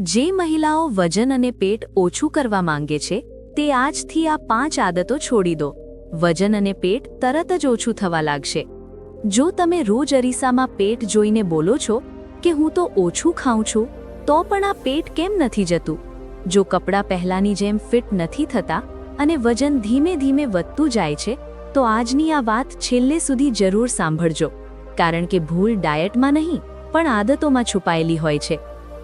જે મહિલાઓ વજન અને પેટ ઓછું કરવા માંગે છે તે આજથી આ 5 આદતો છોડી દો. વજન અને પેટ તરત જ ઓછું થવા લાગશે. જો તમે રોજ અરીસામાં પેટ જોઈને બોલો છો કે હું તો ઓછું ખાઉં છું, તો પણ આ પેટ કેમ નથી જતું? જો કપડાં પહેલાંની જેમ ફિટ નથી થતા અને વજન ધીમે ધીમે વધતું જાય છે, તો આજની આ વાત છેલ્લે સુધી જરૂર સાંભળજો, કારણ કે ભૂલ ડાયટમાં નહીં પણ આદતોમાં છુપાયેલી હોય છે.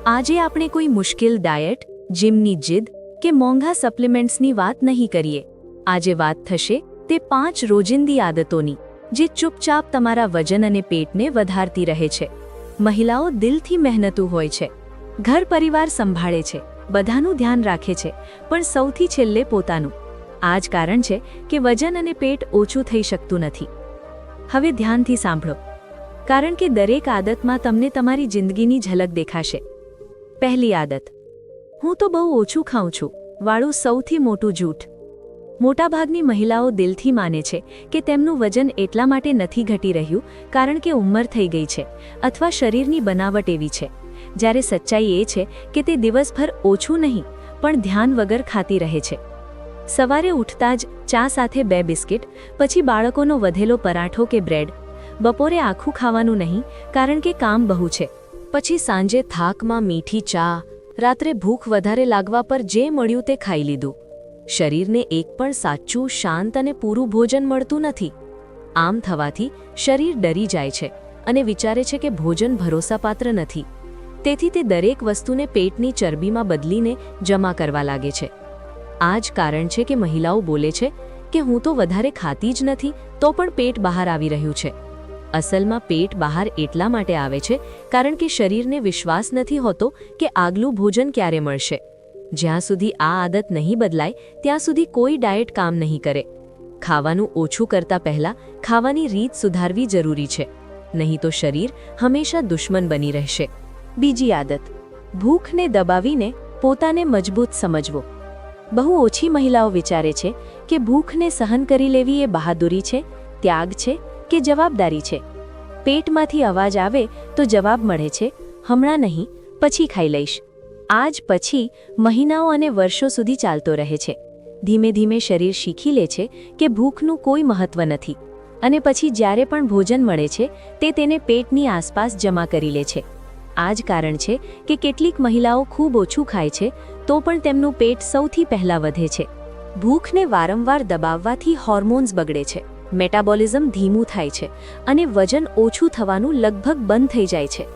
આજે આપણે કોઈ મુશ્કેલ ડાયટ, જીમની જીદ કે મોંઘા સપ્લિમેન્ટ્સની વાત નહીં કરીએ. આજે વાત થશે તે 5 રોજિંદી આદતોની, જે ચૂપચાપ તમારા વજન અને પેટને વધારતી રહે છે. મહિલાઓ દિલથી મહેનતુ હોય છે, ઘર પરિવાર સંભાળે છે, બધાનું ધ્યાન રાખે છે, પણ સૌથી છેલ્લે પોતાનું. આ જ કારણ છે કે વજન અને પેટ ઓછું થઈ શકતું નથી. હવે ધ્યાનથી સાંભળો, કારણ કે દરેક આદતમાં તમને તમારી જિંદગીની ઝલક દેખાશે. પહેલી આદત, હું તો બહુ ઓછું ખાઉં છું વાળું સૌથી મોટું જૂઠ. મોટાભાગની મહિલાઓ દિલથી માને છે કે તેમનું વજન એટલા માટે નથી ઘટી રહ્યું કારણ કે ઉંમર થઈ ગઈ છે અથવા શરીરની બનાવટ એવી છે, જ્યારે સચ્ચાઈ એ છે કે તે દિવસભર ઓછું નહીં પણ ધ્યાન વગર ખાતી રહે છે. સવારે ઉઠતા જ ચા સાથે 2 બિસ્કિટ, પછી બાળકોનો વધેલો પરાઠો કે બ્રેડ, બપોરે આખું ખાવાનું નહીં કારણ કે કામ બહુ છે, પછી સાંજે થાકમાં મીઠી ચા, રાત્રે ભૂખ વધારે લાગવા પર જે મળ્યું તે ખાઈ લીધું. શરીરને એક પણ સાચું, શાંત અને પૂરું ભોજન મળતું નથી. આમ થવાથી શરીર ડરી જાય છે અને વિચારે છે કે ભોજન ભરોસાપાત્ર નથી. તેથી તે દરેક વસ્તુને પેટની ચરબીમાં બદલીને જમા કરવા લાગે છે. આ જ કારણ છે કે મહિલાઓ બોલે છે કે હું તો વધારે ખાતી જ નથી તો પણ પેટ બહાર આવી રહ્યું છે. અસલમાં પેટ બહાર એટલા માટે આવે છે કારણ કે શરીરને વિશ્વાસ નથી હોતો કે આગલું ભોજન ક્યારે મળશે. જ્યાં સુધી આ આદત નહીં બદલાય ત્યાં સુધી કોઈ ડાયટ કામ નહીં કરે. ખાવાનું ઓછું કરતા પહેલા ખાવાની રીત સુધારવી જરૂરી છે, નહીં તો શરીર હંમેશા દુશ્મન બની રહેશે. બીજી આદત, ભૂખને દબાવીને પોતાને મજબૂત સમજવો. બહુ ઓછી મહિલાઓ વિચારે છે કે ભૂખને સહન કરી લેવી એ બહાદુરી છે, ત્યાગ છે કે જવાબદારી છે. પેટમાંથી અવાજ આવે તો જવાબ મળે છે, હમણાં નહીં, પછી ખાઈ લઈશ. આ જ પછી મહિનાઓ અને વર્ષો સુધી ચાલતો રહે છે. ધીમે ધીમે શરીર શીખી લે છે કે ભૂખનું કોઈ મહત્વ નથી, અને પછી જ્યારે પણ ભોજન મળે છે તે તેને પેટની આસપાસ જમા કરી લે છે. આ જ કારણ છે કે કેટલીક મહિલાઓ ખૂબ ઓછું ખાય છે તો પણ તેમનું પેટ સૌથી પહેલાં વધે છે. ભૂખને વારંવાર દબાવવાથી હોર્મોન્સ બગડે છે, મેટાબોલિઝમ ધીમું થાય છે અને વજન ઓછું થવાનું લગભગ બંધ થઈ જાય છે.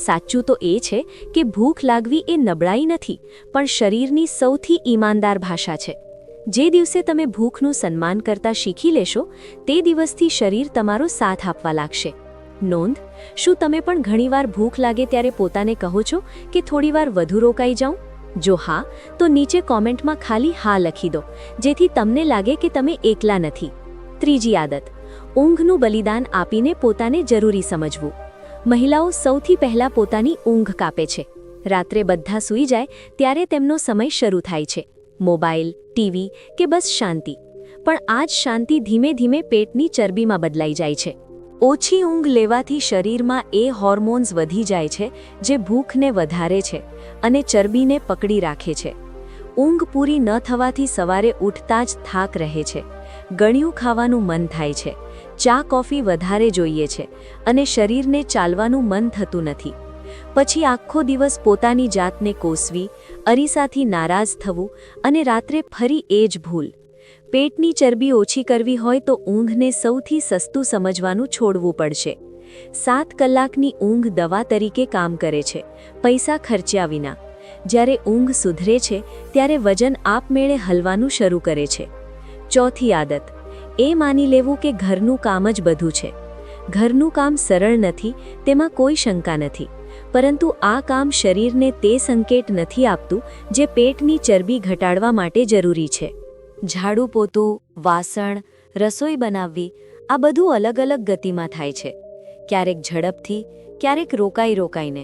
સાચું તો એ છે કે ભૂખ લાગવી એ નબળાઈ નથી પણ શરીરની સૌથી ઈમાનદાર ભાષા છે. જે દિવસે તમે ભૂખનું સન્માન કરતા શીખી લેશો તે દિવસથી શરીર તમારો સાથ આપવા લાગશે. નોંધ, શું તમે પણ ઘણીવાર ભૂખ લાગે ત્યારે પોતાને કહો છો કે થોડીવાર વધુ રોકાઈ જાઉં? જો હા, તો નીચે કોમેન્ટમાં ખાલી હા લખી દો, જેથી તમને લાગે કે તમે એકલા નથી. ત્રીજી આદત, ઊંઘનું બલિદાન આપીને પોતાને જરૂરી સમજવું. મહિલાઓ સૌથી પહેલાં પોતાની ઊંઘ કાપે છે. રાત્રે બધા સૂઈ જાય ત્યારે તેમનો સમય શરૂ થાય છે, મોબાઈલ, ટીવી કે બસ શાંતિ. પણ આ જ શાંતિ ધીમે ધીમે પેટની ચરબીમાં બદલાઈ જાય છે. ઓછી ઊંઘ લેવાથી શરીરમાં એ હોર્મોન્સ વધી જાય છે જે ભૂખને વધારે છે અને ચરબીને પકડી રાખે છે. ઊંઘ પૂરી ન થવાથી સવારે ઉઠતા જ થાક રહે છે, ગળ્યું ખાવાનું મન થાય છે, ચા કોફી વધારે જોઈએ છે અને શરીરને ચાલવાનું મન થતું નથી. પછી આખો દિવસ પોતાની જાતને કોસવી, અરીસાથી નારાજ થવું અને રાત્રે ફરી એ જ ભૂલ. પેટની ચરબી ઓછી કરવી હોય તો ઊંઘને સૌથી સસ્તું સમજવાનું છોડવું પડશે. 7 કલાકની ઊંઘ દવા તરીકે કામ કરે છે, પૈસા ખર્ચ્યા વિના. જ્યારે ઊંઘ સુધરે છે ત્યારે વજન આપમેળે હલવાનું શરૂ કરે છે. ચોથી આદત, એ માની લેવું કે ઘરનું કામ જ બધું છે. ઘરનું કામ સરળ નથી, તેમાં કોઈ શંકા નથી, પરંતુ આ કામ શરીરને તે સંકેત નથી આપતું જે પેટની ચરબી ઘટાડવા માટે જરૂરી છે. ઝાડુ પોતું, વાસણ, રસોઈ બનાવવી, આ બધું અલગ અલગ ગતિમાં થાય છે. ક્યારેક ઝડપથી, ક્યારેક રોકાઈને.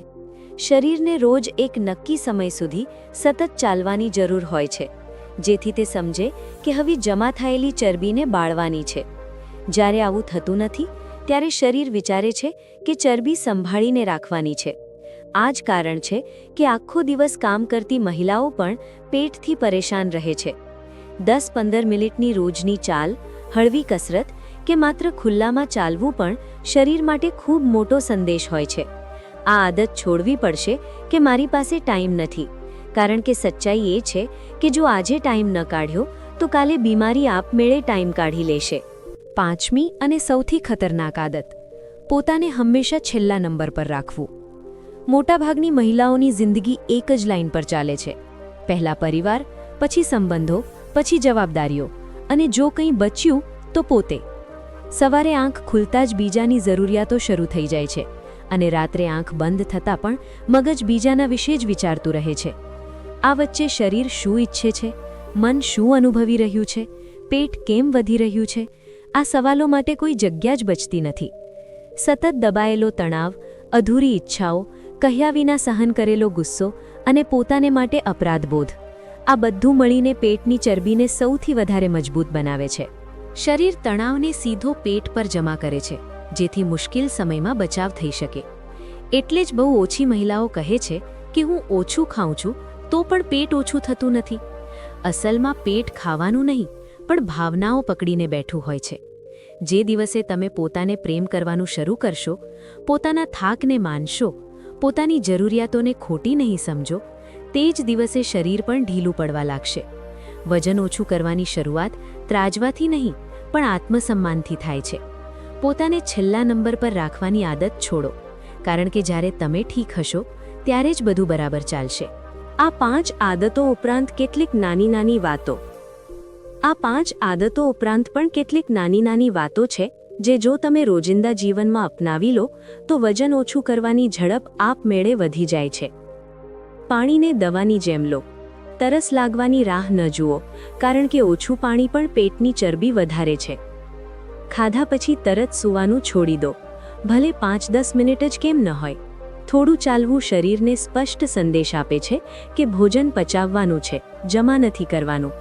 શરીરને રોજ એક નક્કી સમય સુધી સતત ચાલવાની જરૂર હોય છે, જેથી તે સમજે કે હવે જમા થયેલી ચરબીને બાળવાની છે. જ્યારે આવું થતું નથી ત્યારે શરીર વિચારે છે કે ચરબી સંભાળીને રાખવાની છે, આ જ કારણ છે કે આખો દિવસ કામ કરતી મહિલાઓ પણ પેટથી પરેશાન રહે છે. 10-15 મિનિટની રોજની ચાલ, હળવી કસરત કે માત્ર ખુલ્લામાં ચાલવું પણ શરીર માટે ખૂબ મોટો સંદેશ હોય છે. આ આદત છોડવી પડશે કે મારી પાસે ટાઈમ નથી, કારણ કે સચ્ચાઈ એ છે કે જો આજે ટાઈમ ન કાઢ્યો તો કાલે બીમારી આપમેળે ટાઈમ કાઢી લેશે. 5મી અને સૌથી ખતરનાક આદત, પોતાને હંમેશા છેલ્લા નંબર પર રાખવું. મોટાભાગની મહિલાઓની જિંદગી એક જ લાઇન પર ચાલે છે. પહેલા પરિવાર, પછી સંબંધો, પછી જવાબદારીઓ, અને જો કંઈ બચ્યું તો પોતે. સવારે આંખ ખુલતા જ બીજાની જરૂરિયાતો શરૂ થઈ જાય છે અને રાત્રે આંખ બંધ થતાં પણ મગજ બીજાના વિશે જ વિચારતું રહે છે. આ વચ્ચે શરીર શું ઈચ્છે છે, મન શું અનુભવી રહ્યું છે, પેટ કેમ વધી રહ્યું છે, આ સવાલો માટે કોઈ જગ્યા જ બચતી નથી. સતત દબાયેલો તણાવ, અધૂરી ઈચ્છાઓ, કહ્યા વિના સહન કરેલો ગુસ્સો અને પોતાને માટે અપરાધબોધ, આ બધું મળીને પેટની ચરબીને સૌથી વધારે મજબૂત બનાવે છે. શરીર તણાવને સીધો પેટ પર જમા કરે છે, જેથી મુશ્કેલ સમયમાં બચાવ થઈ શકે. એટલે જ બહુ ઓછી મહિલાઓ કહે છે કે હું ઓછું ખાઉં છું તો પણ પેટ ઓછું થતું નથી. અસલમાં પેટ ખાવાનું નહીં, પણ ભાવનાઓ પકડીને બેઠું હોય છે. જે દિવસે તમે પોતાને પ્રેમ કરવાનું શરૂ કરશો, પોતાના થાકને માનશો, પોતાની જરૂરિયાતોને ખોટી નહીં સમજો, તે જ દિવસે શરીર પણ ઢીલું પડવા લાગશે. વજન ઓછું કરવાની શરૂઆત ત્રાજવાથી નહીં, પણ આત્મસન્માનથી થાય છે. પોતાને છેલ્લા નંબર પર રાખવાની આદત છોડો, કારણ કે જ્યારે તમે ઠીક હશો ત્યારે જ બધું બરાબર ચાલશે. આ 5 આદતો ઉપરાંત કેટલીક નાની વાતો પણ કેટલીક નાની વાતો છે જે જો તમે રોજિંદા જીવનમાં અપનાવી લો તો વજન ઓછું કરવાની ઝડપ આપમેળે વધી જાય છે. પાણીને દવાની જેમ લો. તરસ લાગવાની રાહ ન જુઓ, કારણ કે ઓછું પાણી પણ પેટની ચરબી વધારે છે. ખાધા પછી તરત સૂવાનું છોડી દો, ભલે 5-10 મિનિટ જ કેમ ન હોય. થોડું ચાલવું શરીરને સ્પષ્ટ સંદેશ આપે છે કે ભોજન પચાવવાનું છે, જમા નથી કરવાનું.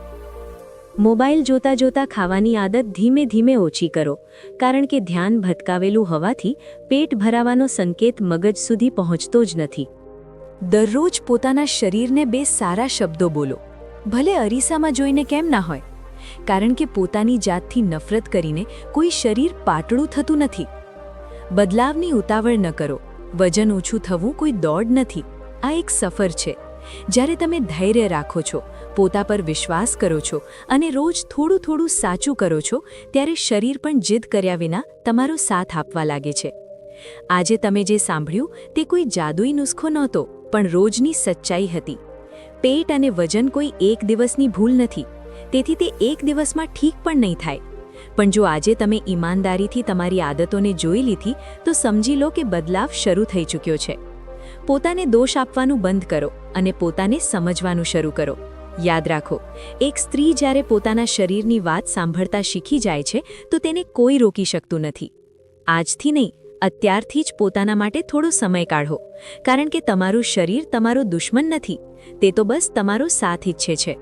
મોબાઈલ જોતા જોતા ખાવાની આદત ધીમે ધીમે ઓછી કરો, કારણ કે ધ્યાન ભટકાવેલું હોવાથી પેટ ભરાવાનો સંકેત મગજ સુધી પહોંચતો જ નથી. દરરોજ પોતાના શરીરને 2 સારા શબ્દો બોલો, ભલે અરીસામાં જોઈને કેમ ના હોય, કારણ કે પોતાની જાતથી નફરત કરીને કોઈ શરીર પાતળું થતું નથી. બદલાવની ઉતાવળ ન કરો. વજન ઓછું થવું કોઈ દોડ નથી, આ એક સફર છે. જ્યારે તમે ધૈર્ય રાખો છો, પોતા પર વિશ્વાસ કરો છો અને રોજ થોડું સાચું કરો છો, ત્યારે શરીર પણ જીદ કર્યા વિના તમારો સાથ આપવા લાગે છે. આજે તમે જે સાંભળ્યું તે કોઈ જાદુઈ નુસ્ખો નહોતો, પણ રોજની સચ્ચાઈ હતી. પેટ અને વજન કોઈ એક દિવસની ભૂલ નથી, તેથી તે એક દિવસમાં ઠીક પણ નહીં થાય. પણ જો આજે તમે ઈમાનદારીથી તમારી આદતોને જોઈ લીધી તો સમજી લો કે બદલાવ શરૂ થઈ ચૂક્યો છે. પોતાને દોષ આપવાનું બંધ કરો અને પોતાને સમજવાનું શરૂ કરો. યાદ રાખો, એક સ્ત્રી જ્યારે પોતાના શરીરની વાત સાંભળતા શીખી જાય છે તો તેને કોઈ રોકી શકતું નથી. આજથી નહીં, અત્યારથી જ પોતાના માટે થોડો સમય કાઢો, કારણ કે તમારું શરીર તમારો દુશ્મન નથી, તે તો બસ તમારો સાથ ઈચ્છે છે.